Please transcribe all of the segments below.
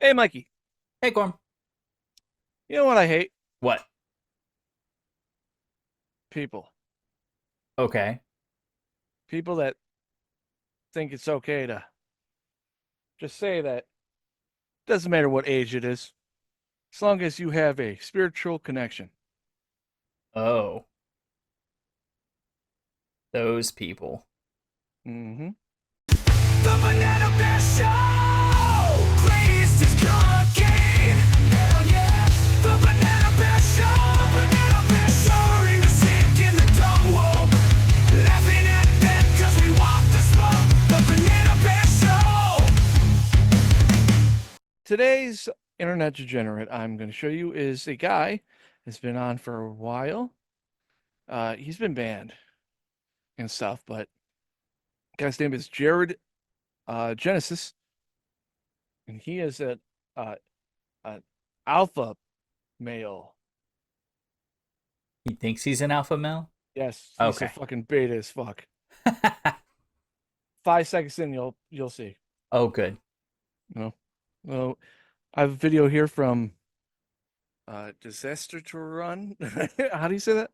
Hey, Mikey. Hey, Gorm. You know what I hate? What? People. Okay. People that think it's okay to just say that doesn't matter what age it is, as long as you have a spiritual connection. Oh, those people. Mm-hmm. The banana bear show. Greatest is cooking. Hell yeah. The banana bear show. The banana bear show. Soaring the sick in the dumb world. Laughing at them cause we walk the smoke. The banana bear show. Today's internet degenerate I'm going to show you is a guy that's been on for a while. He's been banned and stuff, but guy's name is Jared Genesis, and he is uh, an alpha male. He thinks he's an alpha male? Yes, he's a Okay. fucking beta as fuck. 5 seconds in, you'll see. Oh, good. No, well, I have a video here from Disaster to Run. How do you say that?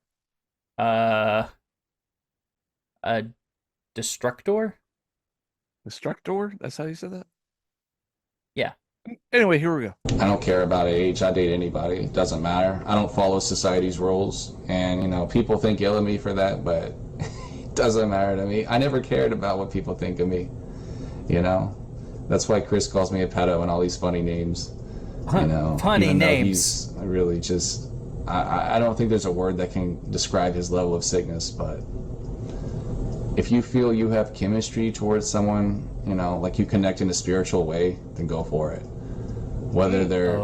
Uh, a Destructor? Destructor. That's how you said that. Yeah. Anyway, here we go. I don't care about age. I date anybody. It doesn't matter. I don't follow society's rules. And, people think ill of me for that, but it doesn't matter to me. I never cared about what people think of me. That's why Chris calls me a pedo and all these funny names. Funny even though names. He's really just, I don't think there's a word that can describe his level of sickness, but if you feel you have chemistry towards someone, like you connect in a spiritual way, then go for it. Whether they're,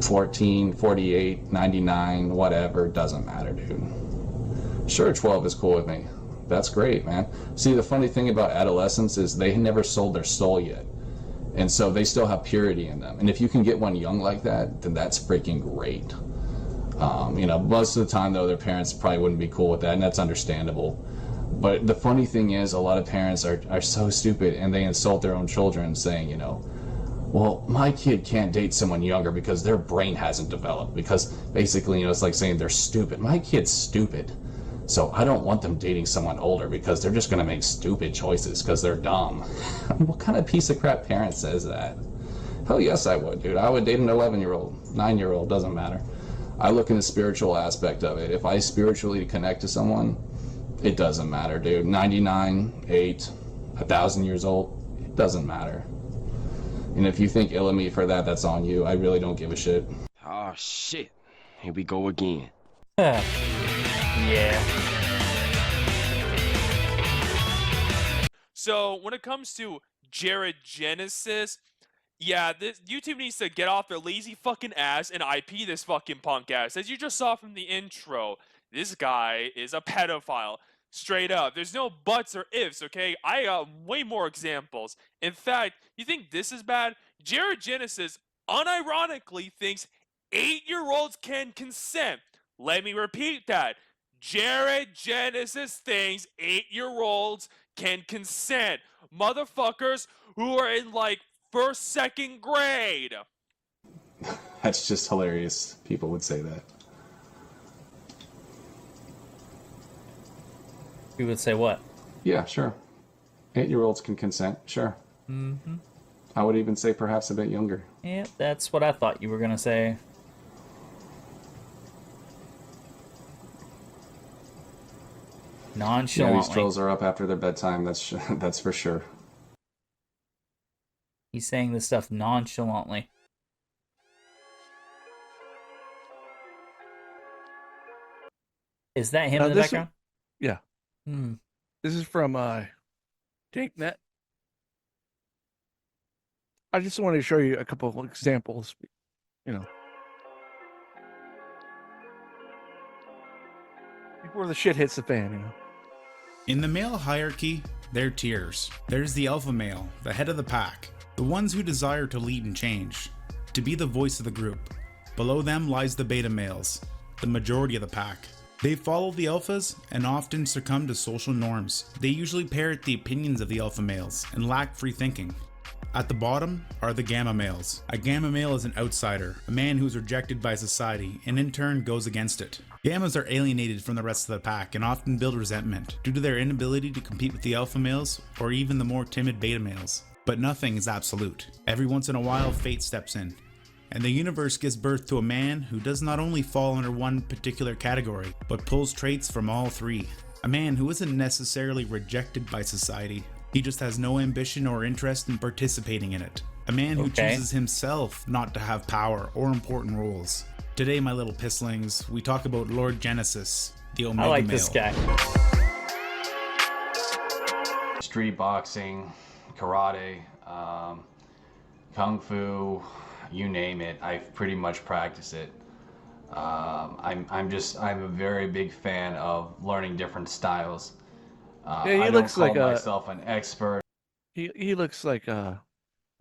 14, 48, 99, whatever, doesn't matter, dude. Sure, 12 is cool with me. That's great, man. See, the funny thing about adolescents is they never sold their soul yet. And so they still have purity in them. And if you can get one young like that, then that's freaking great. Most of the time, though, their parents probably wouldn't be cool with that, and that's understandable. But the funny thing is, a lot of parents are so stupid, and they insult their own children saying, well, my kid can't date someone younger because their brain hasn't developed. Because basically, it's like saying they're stupid. My kid's stupid. So I don't want them dating someone older because they're just going to make stupid choices because they're dumb. What kind of piece of crap parent says that? Hell yes, I would, dude. I would date an 11-year-old, 9-year-old, doesn't matter. I look in the spiritual aspect of it. If I spiritually connect to someone, it doesn't matter, dude. 99, 8, 1,000 years old, it doesn't matter. And if you think ill of me for that, that's on you. I really don't give a shit. Oh shit. Here we go again. Yeah. So when it comes to Jared Genesis, yeah, this YouTube needs to get off their lazy fucking ass and IP this fucking punk ass. As you just saw from the intro, this guy is a pedophile. Straight up. There's no buts or ifs, okay? I got way more examples. In fact, you think this is bad? Jared Genesis unironically thinks 8-year-olds can consent. Let me repeat that. Jared Genesis thinks 8-year-olds can consent. Motherfuckers who are in like first, second grade. That's just hilarious. People would say that. You would say what? Yeah, sure. 8-year-olds can consent, sure. Mm-hmm. I would even say perhaps a bit younger. Yeah, that's what I thought you were going to say. Yeah, Nonchalantly. these trolls are up after their bedtime, that's for sure. He's saying this stuff nonchalantly. Is that him in the background? Yeah. Hmm. This is from Dank Net. I just wanted to show you a couple of examples, before the shit hits the fan, In the male hierarchy, there are tiers. There's the alpha male, the head of the pack, the ones who desire to lead and change, to be the voice of the group. Below them lies the beta males, the majority of the pack. They follow the alphas and often succumb to social norms. They usually parrot the opinions of the alpha males and lack free thinking. At the bottom are the gamma males. A gamma male is an outsider, a man who's rejected by society and in turn goes against it. Gammas are alienated from the rest of the pack and often build resentment due to their inability to compete with the alpha males or even the more timid beta males. But nothing is absolute. Every once in a while, fate steps in, and the universe gives birth to a man who does not only fall under one particular category, but pulls traits from all three. A man who isn't necessarily rejected by society. He just has no ambition or interest in participating in it. A man who chooses himself not to have power or important roles. Today, my little pisslings, we talk about Lord Genesis, the Omega I like male. this guy. Street boxing, karate, kung fu, you name it. I've pretty much practiced it. I'm a very big fan of learning different styles. Yeah, he I looks don't like call a myself an expert. he looks like a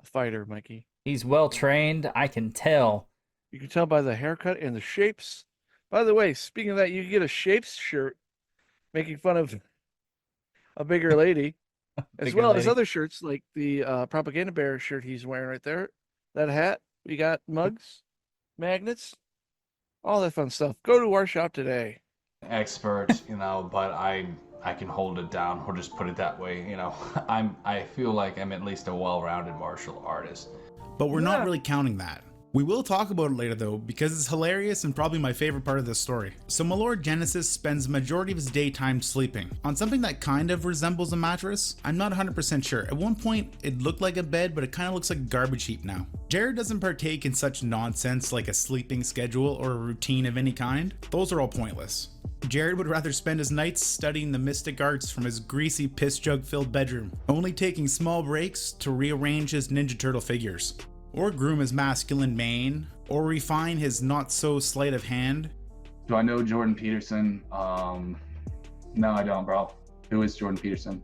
fighter, Mikey. He's well trained, I can tell. You can tell by the haircut and the shapes. By the way, speaking of that, you can get a shapes shirt making fun of a bigger lady, as Bigger well as lady. other shirts like the Propaganda Bear shirt he's wearing right there. That hat. We got mugs, magnets, all that fun stuff. Go to our shop today. Expert, but I can hold it down. We'll just put it that way. I feel like I'm at least a well-rounded martial artist. But we're Yeah. not really counting that. We will talk about it later though, because it's hilarious and probably my favorite part of this story. So my Lord Genesis spends the majority of his daytime sleeping on something that kind of resembles a mattress. I'm not 100% sure. At one point it looked like a bed, but it kind of looks like a garbage heap now. Jared doesn't partake in such nonsense like a sleeping schedule or a routine of any kind. Those are all pointless. Jared would rather spend his nights studying the mystic arts from his greasy piss jug filled bedroom, only taking small breaks to rearrange his Ninja Turtle figures, or groom his masculine mane, or refine his not so sleight of hand. Do I know Jordan Peterson? No, I don't, bro. Who is Jordan Peterson?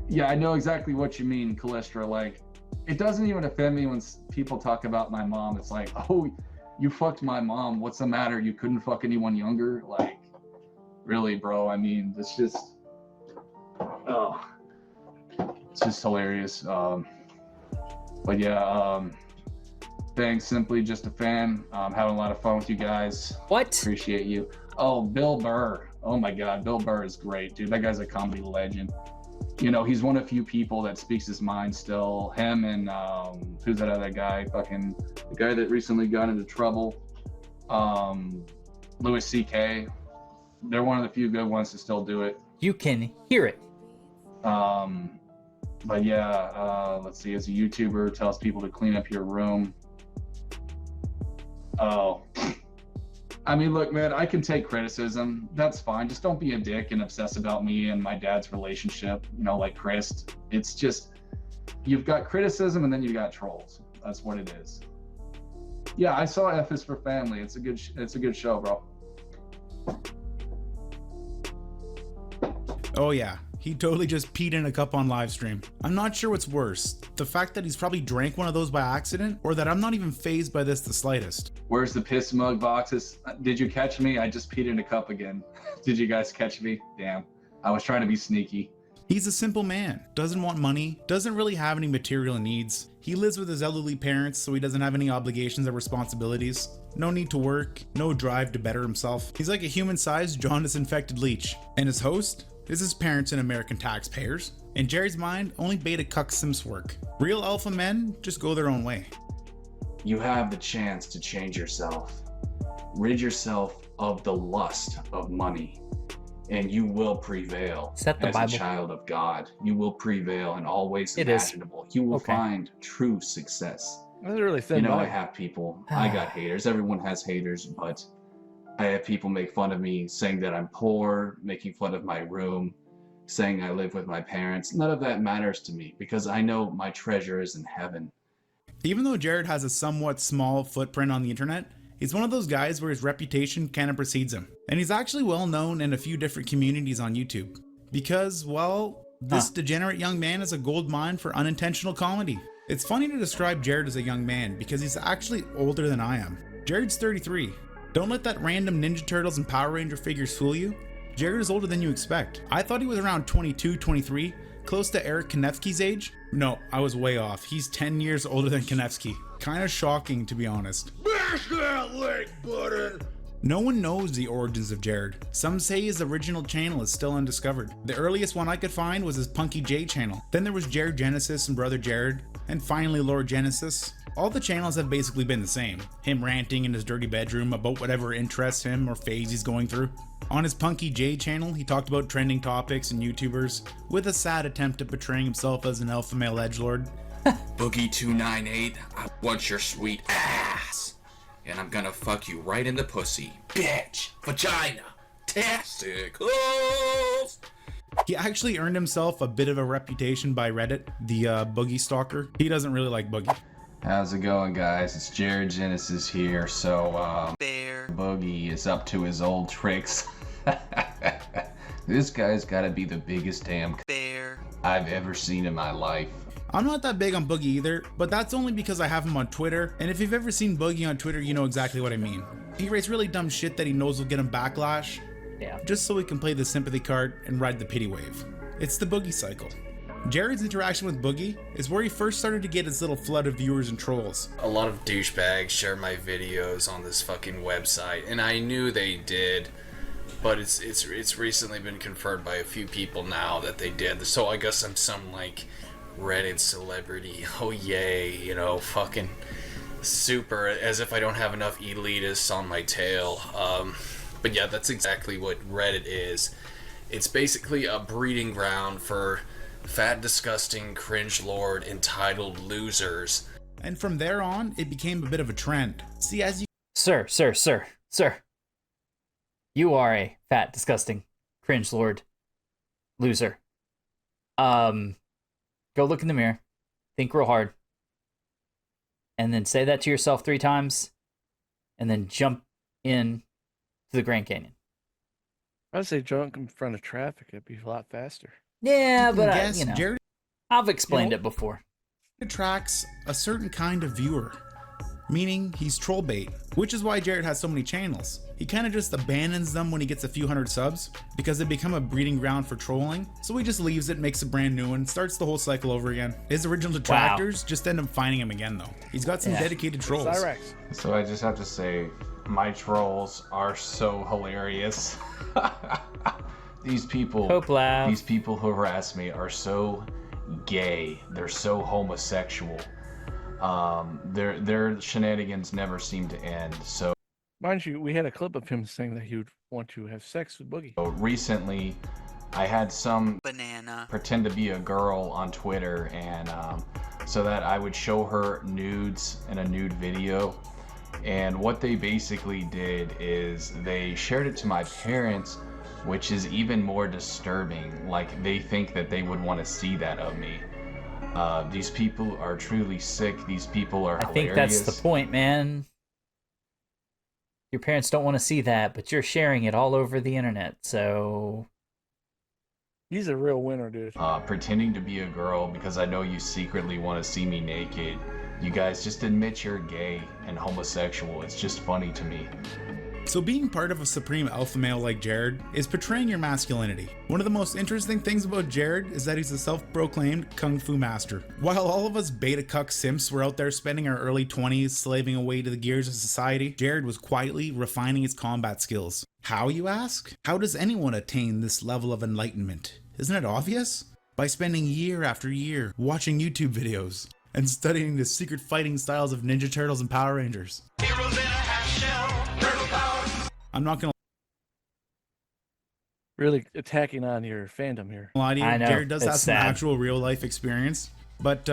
Yeah, I know exactly what you mean, Calestra. Like, it doesn't even offend me when people talk about my mom. It's like, oh, you fucked my mom. What's the matter? You couldn't fuck anyone younger? Like, really, bro? I mean, it's just, oh, it's just hilarious. But yeah, thanks. Simply just a fan. Having a lot of fun with you guys. What? Appreciate you. Oh, Bill Burr. Oh my God, Bill Burr is great, dude. That guy's a comedy legend. He's one of few people that speaks his mind still. Him and who's that other guy? Fucking the guy that recently got into trouble. Louis C.K. They're one of the few good ones to still do it. You can hear it. But yeah, let's see. As a YouTuber, tells people to clean up your room. Oh. I mean, look, man, I can take criticism. That's fine. Just don't be a dick and obsess about me and my dad's relationship, like Chris. It's just, you've got criticism and then you got trolls. That's what it is. Yeah, I saw F is for Family. It's a good show, bro. Oh yeah, he totally just peed in a cup on live stream. I'm not sure what's worse, the fact that he's probably drank one of those by accident, or that I'm not even fazed by this the slightest. Where's the piss mug boxes? Did you catch me? I just peed in a cup again. Did you guys catch me? Damn. I was trying to be sneaky. He's a simple man, doesn't want money, doesn't really have any material needs. He lives with his elderly parents, so he doesn't have any obligations or responsibilities. No need to work, no drive to better himself. He's like a human-sized jaundice-infected leech. And his host is his parents and American taxpayers. In Jerry's mind, only beta cuck simps work. Real alpha men just go their own way. You have the chance to change yourself. Rid yourself of the lust of money, and you will prevail. Is that the as Bible? a child of God. You will prevail in all ways It is. imaginable. You will Okay. find true success. That's really thin. I Bible. have people. I got haters. Everyone has haters, but I have people make fun of me, saying that I'm poor, making fun of my room, saying I live with my parents. None of that matters to me because I know my treasure is in heaven. Even though Jared has a somewhat small footprint on the internet, he's one of those guys where his reputation kind of precedes him. And he's actually well known in a few different communities on YouTube. Because, well, this degenerate young man is a gold mine for unintentional comedy. It's funny to describe Jared as a young man because he's actually older than I am. Jared's 33. Don't let that random Ninja Turtles and Power Ranger figures fool you. Jared is older than you expect. I thought he was around 22, 23, close to Eric Konevsky's age. No, I was way off. He's 10 years older than Konevsky. Kinda shocking, to be honest. Mash that like button! No one knows the origins of Jared. Some say his original channel is still undiscovered. The earliest one I could find was his Punky J channel. Then there was Jared Genesis and Brother Jared, and finally Lord Genesis. All the channels have basically been the same. Him ranting in his dirty bedroom about whatever interests him or phase he's going through. On his Punky J channel, he talked about trending topics and YouTubers, with a sad attempt at portraying himself as an alpha male edgelord. Boogie298, I want your sweet ass. And I'm gonna fuck you right in the pussy. Bitch. Vagina. Testicles. He actually earned himself a bit of a reputation by Reddit, the Boogie Stalker. He doesn't really like Boogie. How's it going, guys? It's Jared Genesis here. So, Boogie is up to his old tricks. This guy's gotta be the biggest damn I've ever seen in my life. I'm not that big on Boogie either, but that's only because I have him on Twitter, and if you've ever seen Boogie on Twitter, you know exactly what I mean. He writes really dumb shit that he knows will get him backlash, just so he can play the sympathy card and ride the pity wave. It's the Boogie cycle. Jared's interaction with Boogie is where he first started to get his little flood of viewers and trolls. A lot of douchebags share my videos on this fucking website, and I knew they did, but it's recently been confirmed by a few people now that they did. So I guess I'm some like Reddit celebrity. Oh yay, you know, fucking super, as if I don't have enough elitists on my tail. But yeah, that's exactly what Reddit is. It's basically a breeding ground for fat, disgusting, cringe lord, entitled losers. And from there on, it became a bit of a trend. See, as you Sir. You are a fat, disgusting, cringe lord loser. Go look in the mirror, think real hard, and then say that to yourself 3 times, and then jump in to the Grand Canyon. I'd say jump in front of traffic. It'd be a lot faster. Yeah, can but guess, Jared I've explained it before. attracts a certain kind of viewer, meaning he's troll bait, which is why Jared has so many channels. He kind of just abandons them when he gets a few hundred subs, because they become a breeding ground for trolling, so he just leaves it, makes a brand new one, starts the whole cycle over again. His original detractors just end up finding him again though. He's got some dedicated trolls. Cyrex. So I just have to say, my trolls are so hilarious. These people who harass me are so gay. They're so homosexual. Their shenanigans never seem to end. So Mind you, we had a clip of him saying that he would want to have sex with Boogie. recently, I had some pretend to be a girl on Twitter, and so that I would show her nudes in a nude video. And what they basically did is they shared it to my parents, which is even more disturbing. Like, they think that they would want to see that of me. These people are truly sick. These people are hilarious. I think that's the point, man. Your parents don't want to see that, but you're sharing it all over the internet, so... He's a real winner, dude. Pretending to be a girl because I know you secretly want to see me naked. You guys just admit you're gay and homosexual. It's just funny to me. So being part of a supreme alpha male like Jared is portraying your masculinity. One of the most interesting things about Jared is that he's a self-proclaimed kung fu master. While all of us beta cuck simps were out there spending our early 20s slaving away to the gears of society, Jared was quietly refining his combat skills. How, you ask? How does anyone attain this level of enlightenment? Isn't it obvious? By spending year after year watching YouTube videos and studying the secret fighting styles of Ninja Turtles and Power Rangers. Heroes in a half shell, turtle power. I'm not gonna Really attacking on your fandom here. lie to you, I know, Jared does it's have some sad. actual real life experience, but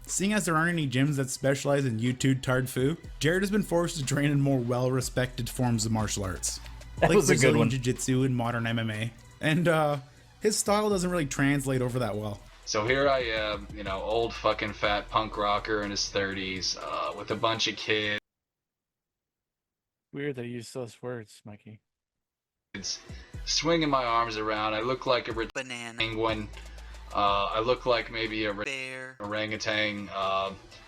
seeing as there aren't any gyms that specialize in YouTube tard fu, Jared has been forced to train in more well-respected forms of martial arts. That like was a good Brazilian one. Jiu-Jitsu and modern MMA. And his style doesn't really translate over that well. So here I am, you know, old fucking fat punk rocker in his 30s, with a bunch of kids, Weird they use those words, Mikey. swinging my arms around. I look like a penguin. I look like maybe a orangutan.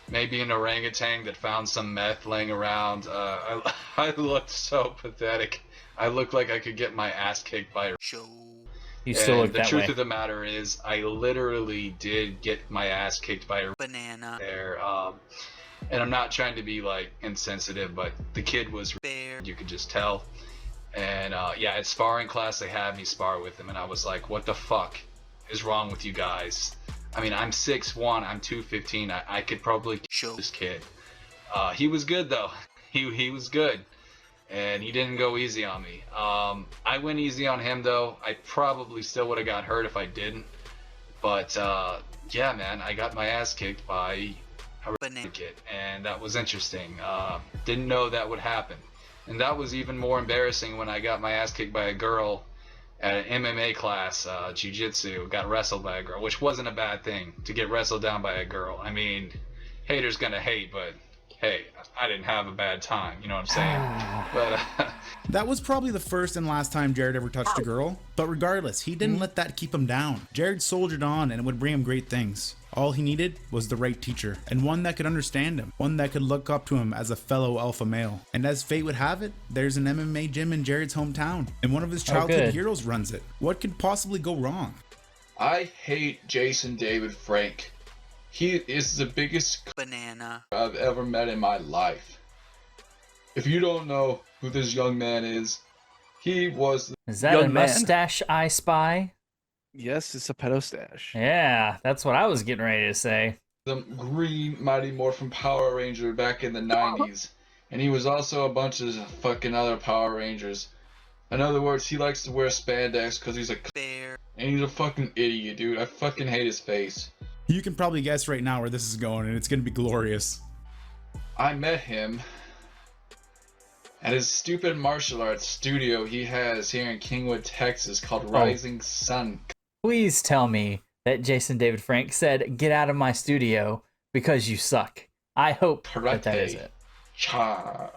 Maybe an orangutan that found some meth laying around. I look so pathetic. I look like I could get my ass kicked by a... You still look the that truth way. of the matter is, I literally did get my ass kicked by a banana, there. And I'm not trying to be like insensitive, but the kid was bear, you could just tell. And yeah, at sparring class, they had me spar with him, and I was like, what the fuck is wrong with you guys? I mean, I'm 6'1", I'm 215. I could probably kill show, this kid. He was good though. He was good, and he didn't go easy on me. I went easy on him though. I probably still would have got hurt if I didn't. But yeah, man, I got my ass kicked by a banana, kid, and that was interesting. Didn't know that would happen. And that was even more embarrassing when I got my ass kicked by a girl at an MMA class, jiu-jitsu, got wrestled by a girl, which wasn't a bad thing to get wrestled down by a girl. I mean, haters gonna hate, but hey, I didn't have a bad time, you know what I'm saying? But That was probably the first and last time Jared ever touched a girl, but regardless, he didn't let that keep him down. Jared soldiered on and it would bring him great things. All he needed was the right teacher, and one that could understand him, one that could look up to him as a fellow alpha male. And as fate would have it, there's an MMA gym in Jared's hometown, and one of his childhood good. heroes runs it. What could possibly go wrong? I hate Jason David Frank. He is the biggest banana, I've ever met in my life. If you don't know who this young man is, he was Is that Young a man. mustache I spy? Yes, it's a pedo stash. Yeah, that's what I was getting ready to say. the green Mighty Morphin Power Ranger back in the 90s. And he was also a bunch of fucking other Power Rangers. In other words, he likes to wear spandex because he's a bear, and he's a fucking idiot, dude. I fucking hate his face. You can probably guess right now where this is going, and it's gonna be glorious. I met him at his stupid martial arts studio he has here in Kingwood, Texas called Rising Sun. Please tell me that Jason David Frank said, "Get out of my studio because you suck." I hope that is it. Cha.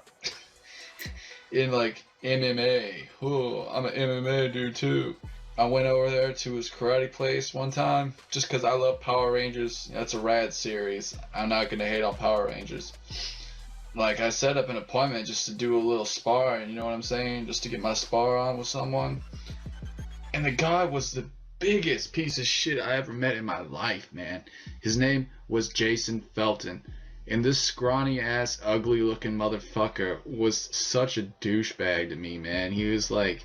In like MMA. Ooh, I'm an MMA dude too. I went over there to his karate place one time just because I love Power Rangers. That's a rad series. I'm not gonna hate on Power Rangers. Like, I set up an appointment just to do a little spar, you know what I'm saying? Just to get my spar on with someone. And the guy was the biggest piece of shit I ever met in my life, man. His name was Jason Felton. And this scrawny ass, ugly looking motherfucker was such a douchebag to me, man. He was like,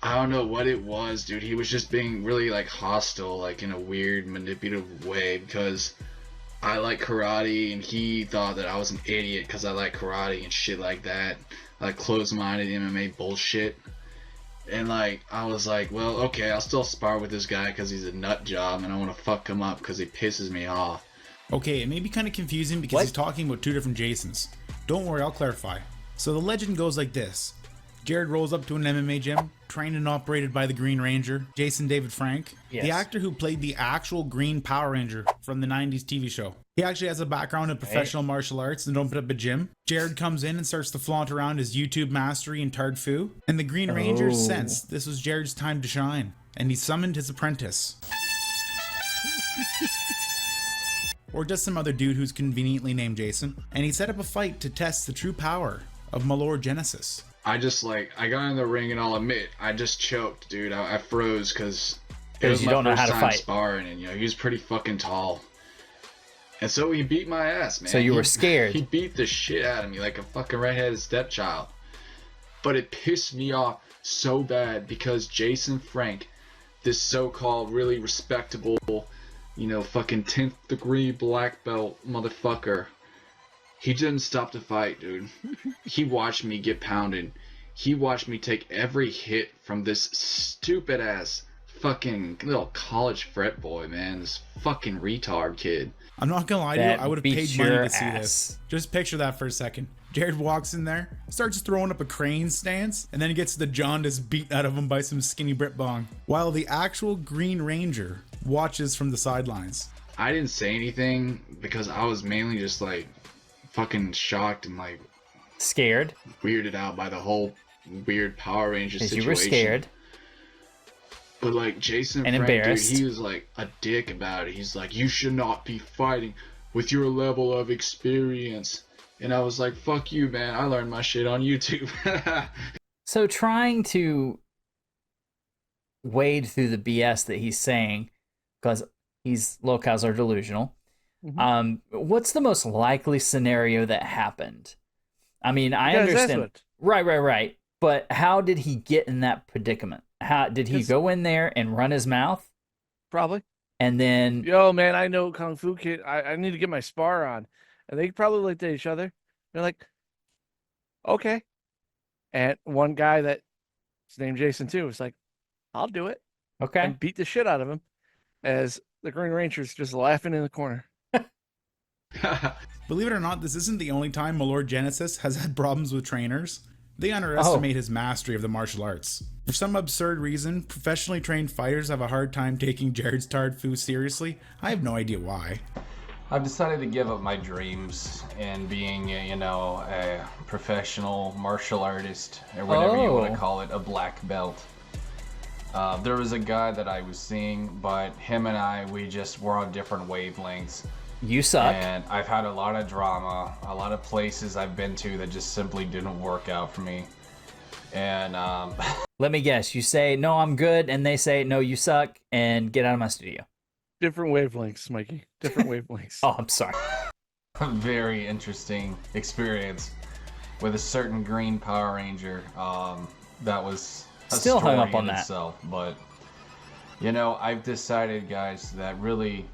I don't know what it was, dude. He was just being really like hostile, like in a weird, manipulative way because I like karate and he thought that I was an idiot because I like karate and shit like that. Like closed-minded MMA bullshit. And like, I was like, well, okay, I'll still spar with this guy because he's a nut job and I want to fuck him up because he pisses me off. Okay, it may be kind of confusing because What? he's talking about two different Jasons. Don't worry, I'll clarify. So the legend goes like this. Jared rolls up to an MMA gym, trained and operated by the Green Ranger, Jason David Frank, Yes. the actor who played the actual Green Power Ranger from the 90s TV show. He actually has a background in professional martial arts and opened up a gym. Jared comes in and starts to flaunt around his YouTube mastery in Tard Fu, and the Green Ranger Oh. sensed this was Jared's time to shine, and he summoned his apprentice. Or just some other dude who's conveniently named Jason, and he set up a fight to test the true power of Malor Genesis. I just like, I got in the ring and I'll admit, I just choked, dude. I froze because it 'Cause was you my don't know first how to time fight. sparring, and you know he was pretty fucking tall. And so he beat my ass, man. So you were He- scared. He beat the shit out of me like a fucking redheaded stepchild. But it pissed me off so bad because Jason Frank, this so-called really respectable, you know, fucking 10th degree black belt motherfucker, he didn't stop to fight, dude. He watched me get pounded. He watched me take every hit from this stupid ass fucking little college fret boy, man. This fucking retard kid. I'm not gonna lie to you, That I would have beats paid money your to see ass. this. Just picture that for a second. Jared walks in there, starts throwing up a crane stance, and then gets the jaundice beat out of him by some skinny Brit Bong, while the actual Green Ranger watches from the sidelines. I didn't say anything because I was mainly just like fucking shocked and like Scared weirded out by the whole weird Power Ranger because situation. you were scared. But like Jason And Frank, dude, embarrassed. he was like a dick about it. He's like, you should not be fighting with your level of experience. And I was like, fuck you, man. I learned my shit on YouTube. So trying to wade through the BS that he's saying because locals are delusional. What's the most likely scenario that happened? I mean, I understand. Right. But how did he get in that predicament? How did he go in there and run his mouth? Probably. And then, yo, man, I know Kung Fu Kid. I need to get my spar on. And they probably looked at each other. They're like, okay. And one guy that's named Jason too was like, I'll do it. Okay. And beat the shit out of him as the Green Ranger's just laughing in the corner. Believe it or not, this isn't the only time Malord Genesis has had problems with trainers. They underestimate his mastery of the martial arts. For some absurd reason, professionally trained fighters have a hard time taking Jared's Tard Fu seriously. I have no idea why. I've decided to give up my dreams in being, a professional martial artist, or whatever you want to call it, a black belt. There was a guy that I was seeing, but him and I, we just were on different wavelengths. You suck. And I've had a lot of drama, a lot of places I've been to that just simply didn't work out for me. And let me guess, you say, no, I'm good, and they say, no, you suck, and get out of my studio. Different wavelengths, Mikey. Different wavelengths. Oh, I'm sorry. A very interesting experience with a certain green Power Ranger. That was a still story hung up on in that. itself. But, I've decided, guys, that really,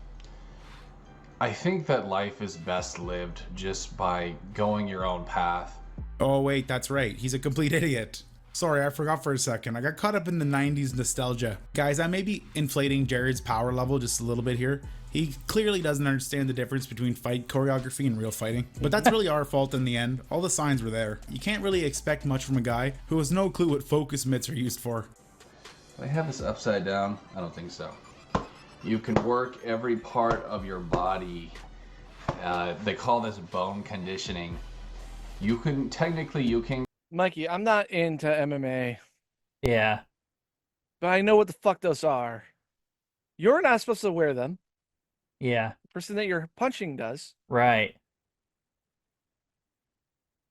I think that life is best lived just by going your own path. Oh wait, that's right. He's a complete idiot. Sorry, I forgot for a second. I got caught up in the 90s nostalgia. Guys, I may be inflating Jared's power level just a little bit here. He clearly doesn't understand the difference between fight choreography and real fighting. But that's really our fault in the end. All the signs were there. You can't really expect much from a guy who has no clue what focus mitts are used for. Do I have this upside down? I don't think so. You can work every part of your body. They call this bone conditioning. You can Mikey, I'm not into MMA, Yeah. but I know what the fuck those are. You're not supposed to wear them. Yeah. The person that you're punching does. Right.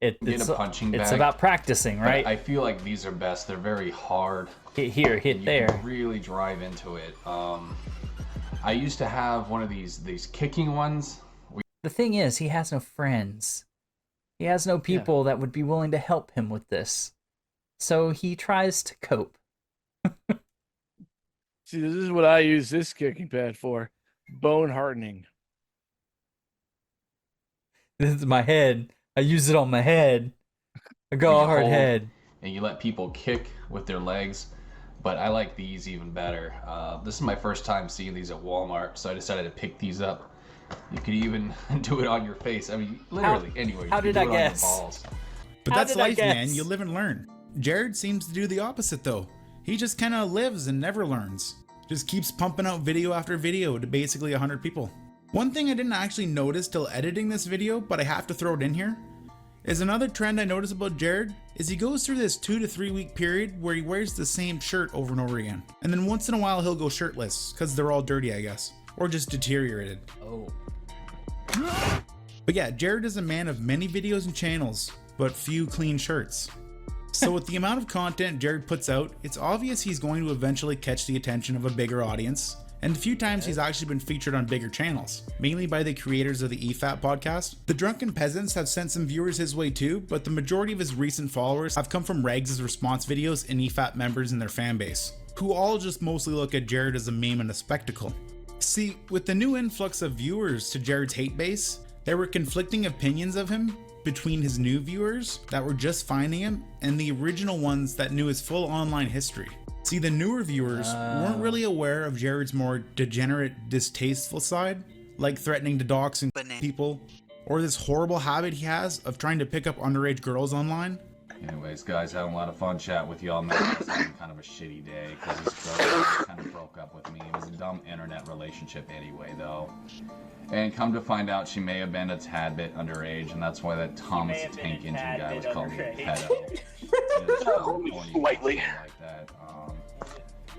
get a punching bag. It's about practicing, right? I feel like these are best. They're very hard. Hit here, hit you there. Can really drive into it. I used to have one of these kicking ones. The thing is, he has no friends. He has no people that would be willing to help him with this. So he tries to cope. See, this is what I use this kicking pad for. Bone hardening. This is my head. I use it on my head. I got a hard head. And you let people kick with their legs. But I like these even better. This is my first time seeing these at Walmart, so I decided to pick these up. You could even do it on your face. I mean, literally anywhere. How did I guess? But that's life, man. You live and learn. Jared seems to do the opposite, though. He just kind of lives and never learns. Just keeps pumping out video after video to basically 100 people. One thing I didn't actually notice till editing this video, but I have to throw it in here, is another trend I notice about Jared is he goes through this 2 to 3 week period where he wears the same shirt over and over again. And then once in a while he'll go shirtless, because they're all dirty, I guess. Or just deteriorated. Oh. But yeah, Jared is a man of many videos and channels, but few clean shirts. So with the amount of content Jared puts out, it's obvious he's going to eventually catch the attention of a bigger audience. And the few times he's actually been featured on bigger channels, mainly by the creators of the EFAT podcast. The Drunken Peasants have sent some viewers his way too, but the majority of his recent followers have come from Regs' response videos and EFAT members in their fan base, who all just mostly look at Jared as a meme and a spectacle. See, with the new influx of viewers to Jared's hate base, there were conflicting opinions of him between his new viewers that were just finding him and the original ones that knew his full online history. See, the newer viewers weren't really aware of Jared's more degenerate, distasteful side, like threatening to dox and people, or this horrible habit he has of trying to pick up underage girls online. Anyways, guys, having a lot of fun chatting with y'all, man. It's having kind of a shitty day because his girl kind of broke up with me. It was a dumb internet relationship anyway, though. And come to find out, she may have been a tad bit underage, and that's why that Thomas the Tank Engine guy was calling me a pedo. Slightly. Like that.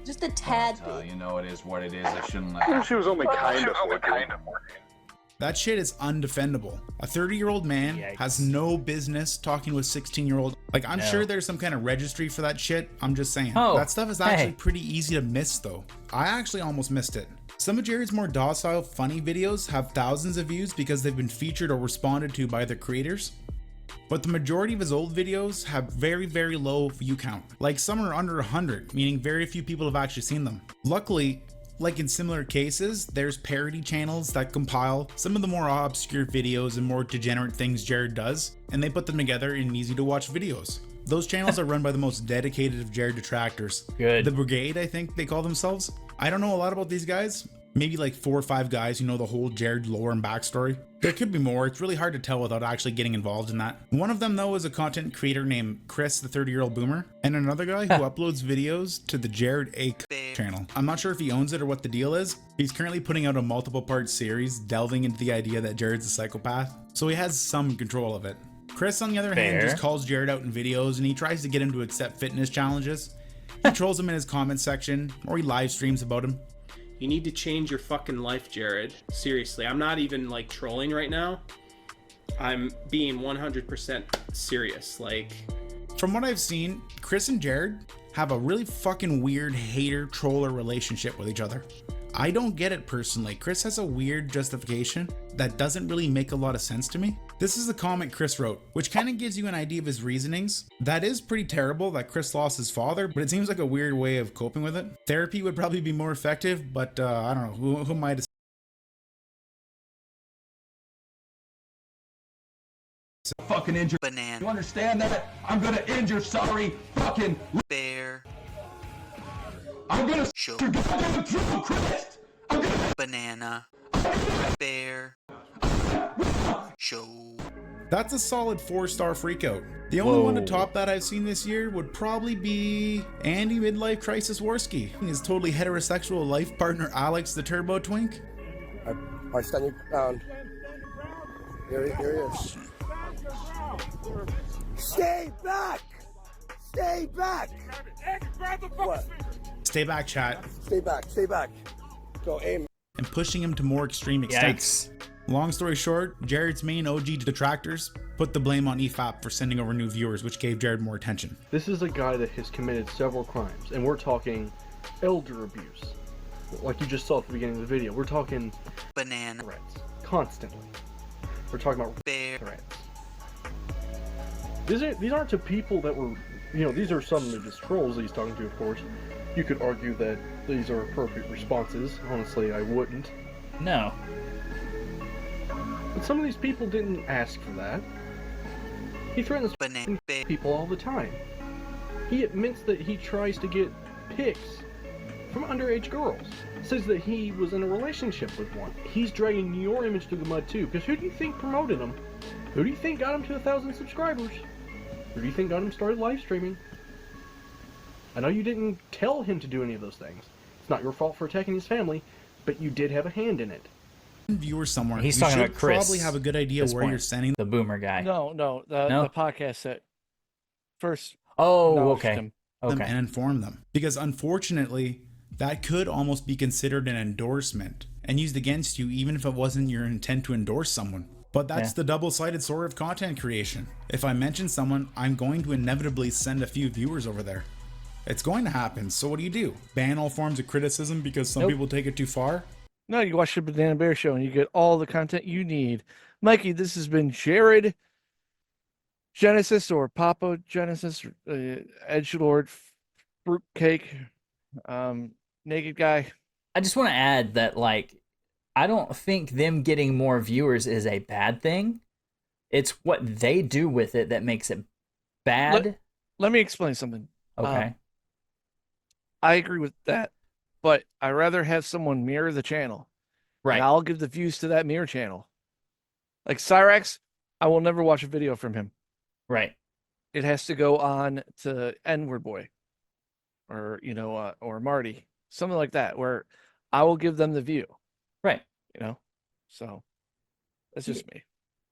Just a tad. You know, it is what it is. I shouldn't let. She was only kind of. That shit is undefendable. A 30-year-old man has no business talking to a 16-year-old. Like, I'm sure there's some kind of registry for that shit. I'm just saying. That stuff is actually pretty easy to miss, though. I actually almost missed it. Some of Jared's more docile, funny videos have thousands of views because they've been featured or responded to by the creators. But the majority of his old videos have very, very low view count. Like, some are under 100, meaning very few people have actually seen them. Luckily, like in similar cases, there's parody channels that compile some of the more obscure videos and more degenerate things Jared does, and they put them together in easy to watch videos. Those channels are run by the most dedicated of Jared detractors. Good. The Brigade, I think they call themselves. I don't know a lot about these guys. Maybe like 4 or 5 guys who know the whole Jared lore and backstory. There could be more, it's really hard to tell without actually getting involved in that. One of them though is a content creator named Chris, the 30-year-old boomer, and another guy who uploads videos to the Jared A channel. I'm not sure if he owns it or what the deal is. He's currently putting out a multiple part series delving into the idea that Jared's a psychopath, so he has some control of it. Chris, on the other hand, just calls Jared out in videos and he tries to get him to accept fitness challenges. He trolls him in his comment section, or he live streams about him. You need to change your fucking life, Jared. Seriously, I'm not even like trolling right now. I'm being 100% serious. Like, from what I've seen, Chris and Jared have a really fucking weird hater-troller relationship with each other. I don't get it personally. Chris has a weird justification that doesn't really make a lot of sense to me. This is a comment Chris wrote, which kind of gives you an idea of his reasonings. That is pretty terrible that Chris lost his father, but it seems like a weird way of coping with it. Therapy would probably be more effective, but I don't know, who might have fucking injure banana. You understand that? I'm gonna injure sorry fucking bear. I'm gonna show your goddamn throat, Chris. I'm gonna banana bear show. That's a solid 4-star freakout. The only one to top that I've seen this year would probably be Andy Midlife Crisis Worski. His totally heterosexual life partner Alex the Turbo Twink. I stand your ground. Here he is. Stay back! Stay back! What? Stay back, chat. Stay back, stay back. Go aim. And pushing him to more extreme extents. Long story short, Jared's main OG detractors put the blame on EFAP for sending over new viewers, which gave Jared more attention. This is a guy that has committed several crimes, and we're talking elder abuse. Like you just saw at the beginning of the video, we're talking banana threats, constantly. We're talking about bear threats. These aren't to people that were, you know, these are some of the just trolls that he's talking to, of course. You could argue that these are appropriate responses. Honestly, I wouldn't. No. But some of these people didn't ask for that. He threatens people all the time. He admits that he tries to get pics from underage girls. Says that he was in a relationship with one. He's dragging your image through the mud too, because who do you think promoted him? Who do you think got him to 1,000 subscribers? Who do you think got him started live streaming? I know you didn't tell him to do any of those things. It's not your fault for attacking his family, but you did have a hand in it. Viewer somewhere. He's talking about Chris. Probably have a good idea where you're sending the boomer guy. No, the podcast that first. Okay. Them and inform them, because unfortunately, that could almost be considered an endorsement and used against you, even if it wasn't your intent to endorse someone. But that's the double-sided sword of content creation. If I mention someone, I'm going to inevitably send a few viewers over there. It's going to happen. So what do? Ban all forms of criticism because some people take it too far? No, you watch the Banana Bear Show and you get all the content you need. Mikey, this has been Jared Genesis or Papa Genesis, Edgelord, Fruitcake, Naked Guy. I just want to add that, like, I don't think them getting more viewers is a bad thing. It's what they do with it that makes it bad. Let me explain something. Okay. I agree with that, but I'd rather have someone mirror the channel. Right. And I'll give the views to that mirror channel. Like Cyrax, I will never watch a video from him. Right. It has to go on to N-Word Boy or, or Marty, something like that, where I will give them the view. Right. So that's just me.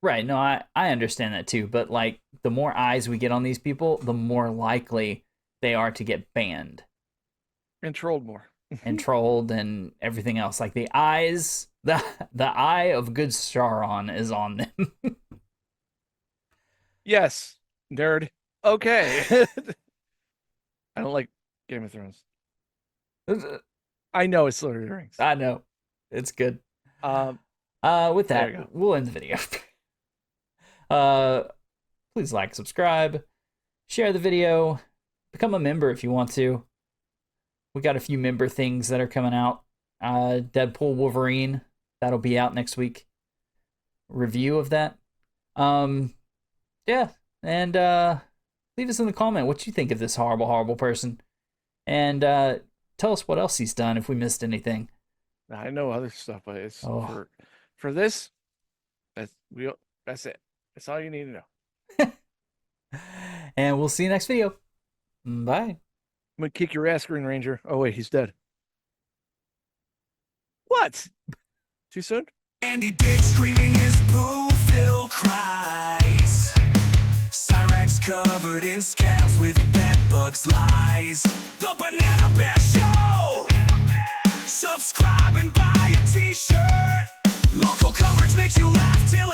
Right. No, I understand that too. But like, the more eyes we get on these people, the more likely they are to get banned. And trolled more. And trolled and everything else. Like, the eyes The eye of good Sauron is on them. Yes, nerd. Okay. I don't like Game of Thrones. I know it's Lord of the Rings. I know. It's good. With that, we'll end the video. Please like, subscribe, share the video, become a member if you want to. We got a few member things that are coming out. Deadpool Wolverine, that'll be out next week. Review of that. Yeah, and leave us in the comment what you think of this horrible, horrible person. And tell us what else he's done if we missed anything. I know other stuff, but it's for this. That's it. That's all you need to know. And we'll see you next video. Bye. I'm gonna kick your ass, Green Ranger. Oh wait, he's dead. What? Too soon? Andy Big screaming his boo-filled cries. Cyrex covered in scabs with bedbugs lies. The Banana Bear Show! Subscribe and buy a t-shirt. Local coverage makes you laugh till